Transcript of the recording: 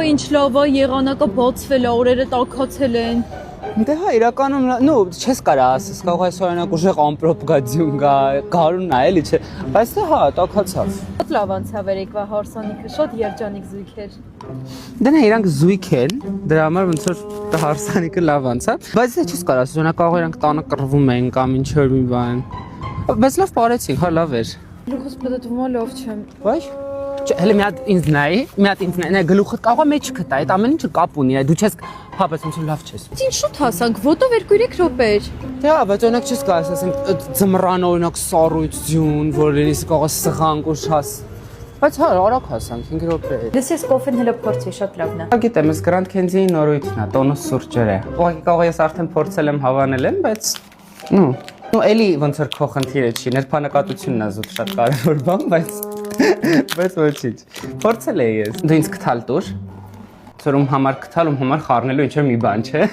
Ինչ լավ է, եղանակը բացվել է, օրերը տաքացել են։ Դե հա իրականում նո չես կարա ասես կարող ես օրինակ ուժեղ ամպրոպ գա ձյուն գա գարուն է էլի չէ բայց դե հա տաքացավ Շատ լավ անցավ երեկվա հարսանիքը, շատ երջանիկ զույգ էր։ Դե նա իրանք զույգ են դրա համար ոնց որ հարսանիքը լավ անցավ բայց դե չես կարա ասես օրինակ կարող իրանք տանը կռվում են կամ ինչ որ մի բան բայց լավ բարեցինք հա լավ էր Գլուխս պատտվում է լավ չեմ։ Ոչ Հələ մի հատ ինձ նայի, մի հատ ինձ նայի, գլուխը կարող է մեջ կտա, այդ ամեն ինչը կապ ունի, դու չես հա, բայց ոնց լավ չես։ Ինչ շուտ հասանք, ոտով 2-3 րոպե էր։ Դե հա, բայց օրինակ չես կարող ասենք ձմռան օրինակ սառույց ձյուն, որ լինի կարող է սղանք ու շաս։ Բայց հա, արագ հասանք 5 րոպե։ Դες ես կոֆեն հələ փորձի, շատ լավն է։ Հա, գիտեմ, ես Grand Candy-ի նորույթն է, տոնուս սուրճեր է։ Ուղղակի կարող ես արդեն փորձել եմ, հավանել եմ, բայց նո էլի ոնց որ քո խնդիրը չի, ներբանակատությունն է զուտ շատ կարևոր բան, բայց ոչինչ։ Փորձել էի ես։ Դու ինձ կթալ տուր։ Ծրում համար կթալ, ում համար խառնելու ինչ որ մի բան չէ։